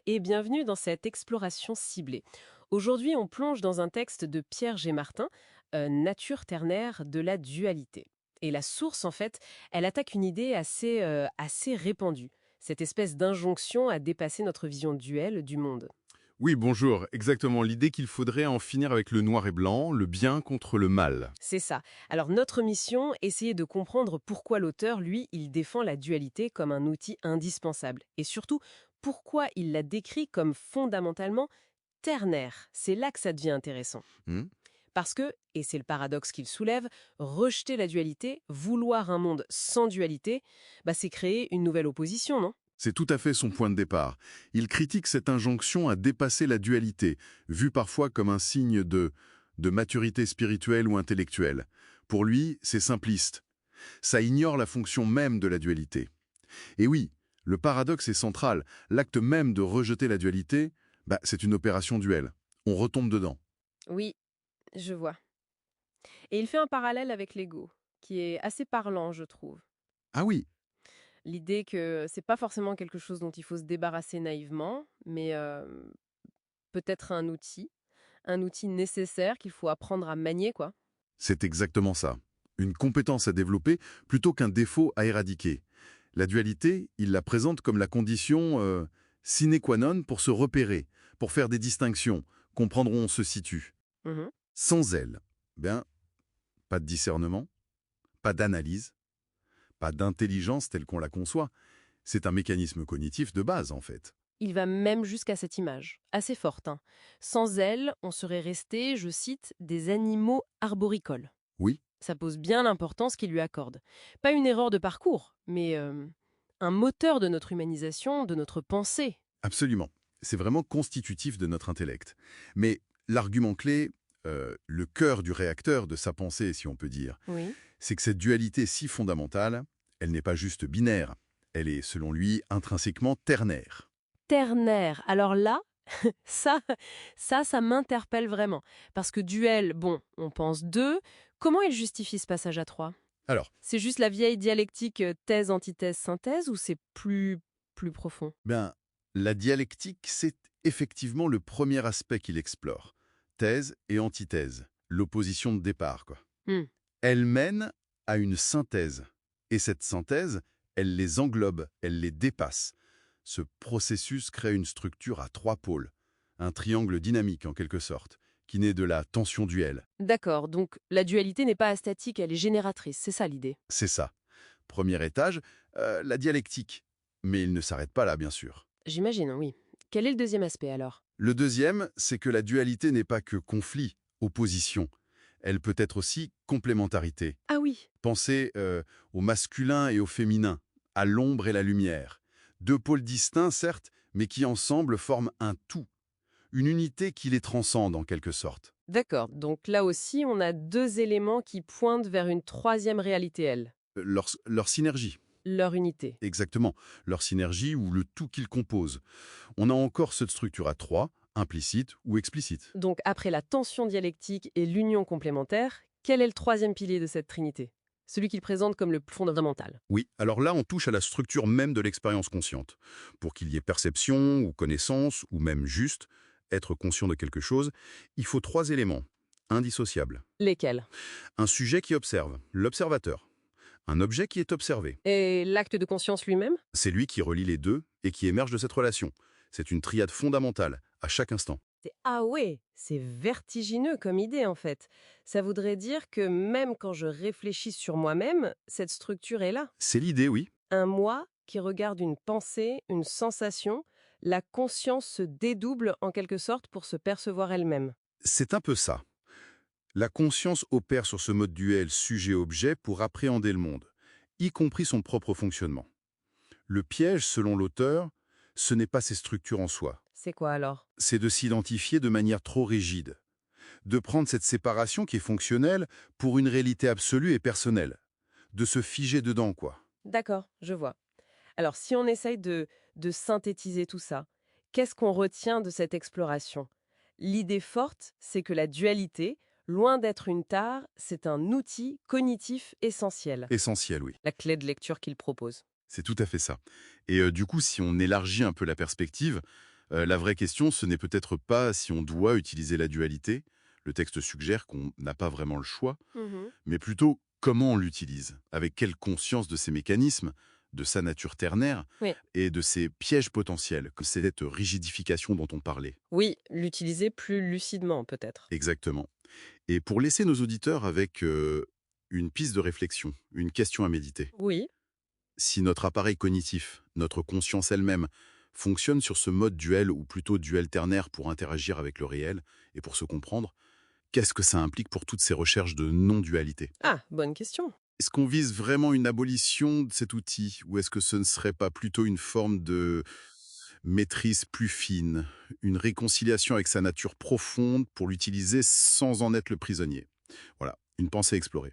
et bienvenue dans cette exploration ciblée. Aujourd'hui, on plonge dans un texte de Pierre G. Martin, Nature ternaire de la dualité. Et la source, en fait, elle attaque une idée assez répandue, cette espèce d'injonction à dépasser notre vision duelle du monde. Oui, bonjour. Exactement. L'idée qu'il faudrait en finir avec le noir et blanc, le bien contre le mal. C'est ça. Alors notre mission, essayer de comprendre pourquoi l'auteur, lui, il défend la dualité comme un outil indispensable. Et surtout, pourquoi il la décrit comme fondamentalement ternaire. C'est là que ça devient intéressant. Hmm. Parce que, et c'est le paradoxe qu'il soulève, rejeter la dualité, vouloir un monde sans dualité, c'est créer une nouvelle opposition, non? C'est tout à fait son point de départ. Il critique cette injonction à dépasser la dualité, vue parfois comme un signe de maturité spirituelle ou intellectuelle. Pour lui, c'est simpliste. Ça ignore la fonction même de la dualité. Et oui, le paradoxe est central. L'acte même de rejeter la dualité, c'est une opération duelle. On retombe dedans. Oui, je vois. Et il fait un parallèle avec l'ego, qui est assez parlant, je trouve. Ah oui. L'idée que c'est pas forcément quelque chose dont il faut se débarrasser naïvement, mais peut-être un outil nécessaire qu'il faut apprendre à manier, quoi. C'est exactement ça. Une compétence à développer plutôt qu'un défaut à éradiquer. La dualité, il la présente comme la condition sine qua non pour se repérer, pour faire des distinctions, comprendre où on se situe. Mhm. Sans elle, pas de discernement, pas d'analyse, pas d'intelligence telle qu'on la conçoit. C'est un mécanisme cognitif de base, en fait. Il va même jusqu'à cette image, assez forte, hein. Sans elle, on serait resté, je cite, des animaux arboricoles. Oui, Ça pose bien l'importance qu'il lui accorde. Pas une erreur de parcours, mais un moteur de notre humanisation, de notre pensée. absolument. C'est vraiment constitutif de notre intellect. Mais l'argument clé, le cœur du réacteur de sa pensée, si on peut dire, Oui. c'est que cette dualité si fondamentale, elle n'est pas juste binaire, elle est, selon lui, intrinsèquement ternaire. Ternaire. Alors là, ça, ça m'interpelle vraiment. Parce que duel, bon, on pense deux. Comment il justifie ce passage à trois? Alors, C'est juste la vieille dialectique thèse, antithèse, synthèse ou c'est plus profond? ben, la dialectique, c'est effectivement le premier aspect qu'il explore. Thèse et antithèse, l'opposition de départ, quoi. Hmm. Elle mène à une synthèse. Et cette synthèse, elle les englobe, elle les dépasse. Ce processus crée une structure à trois pôles, un triangle dynamique en quelque sorte, qui naît de la tension duelle. D'accord, donc la dualité n'est pas statique, elle est génératrice, c'est ça l'idée. C'est ça. Premier étage, la dialectique. Mais il ne s'arrête pas là, bien sûr. J'imagine, oui. Quel est le deuxième aspect alors? Le deuxième, c'est que la dualité n'est pas que conflit, opposition. Elle peut être aussi complémentarité. Ah oui, Pensez au masculin et au féminin, à l'ombre et la lumière. Deux pôles distincts, certes, mais qui ensemble forment un tout. Une unité qui les transcende en quelque sorte. d'accord. Donc là aussi, on a deux éléments qui pointent vers une troisième réalité, elle. Leur synergie, Leur unité. exactement. Leur synergie ou le tout qu'ils composent. On a encore cette structure à trois, implicite ou explicite. Donc après la tension dialectique et l'union complémentaire, quel est le troisième pilier de cette trinité? Celui qu'il présente comme le plus fondamental. Oui, alors là on touche à la structure même de l'expérience consciente. Pour qu'il y ait perception ou connaissance, ou même juste, être conscient de quelque chose, il faut trois éléments, indissociables. Lesquels? Un sujet qui observe, l'observateur. Un objet qui est observé. Et l'acte de conscience lui-même? C'est lui qui relie les deux et qui émerge de cette relation. C'est une triade fondamentale, à chaque instant. Ah ouais, c'est vertigineux comme idée en fait. Ça voudrait dire que même quand je réfléchis sur moi-même, cette structure est là. C'est l'idée, oui. Un moi qui regarde une pensée, une sensation, la conscience se dédouble en quelque sorte pour se percevoir elle-même. C'est un peu ça. La conscience opère sur ce mode duel sujet-objet pour appréhender le monde, y compris son propre fonctionnement. Le piège, selon l'auteur, ce n'est pas ces structures en soi. C'est quoi alors? C'est de s'identifier de manière trop rigide. De prendre cette séparation qui est fonctionnelle pour une réalité absolue et personnelle. De se figer dedans, quoi. D'accord, je vois. Alors si on essaye de synthétiser tout ça, qu'est-ce qu'on retient de cette exploration? L'idée forte, c'est que la dualité, loin d'être une tare, c'est un outil cognitif essentiel. Essentiel, oui. La clé de lecture qu'il propose. C'est tout à fait ça. Et du coup, si on élargit un peu la perspective, La vraie question, ce n'est peut-être pas si on doit utiliser la dualité, le texte suggère qu'on n'a pas vraiment le choix, Mhm. mais plutôt comment on l'utilise, avec quelle conscience de ses mécanismes, de sa nature ternaire Oui. et de ses pièges potentiels, que c'est cette rigidification dont on parlait. Oui, l'utiliser plus lucidement peut-être. Exactement. Et pour laisser nos auditeurs avec une piste de réflexion, une question à méditer. Oui. Si notre appareil cognitif, notre conscience elle-même, fonctionne sur ce mode duel ou plutôt duel ternaire pour interagir avec le réel et pour se comprendre, qu'est-ce que ça implique pour toutes ces recherches de non-dualité? Ah, bonne question. Est-ce qu'on vise vraiment une abolition de cet outil ou est-ce que ce ne serait pas plutôt une forme de maîtrise plus fine, une réconciliation avec sa nature profonde pour l'utiliser sans en être le prisonnier? Voilà, une pensée explorée.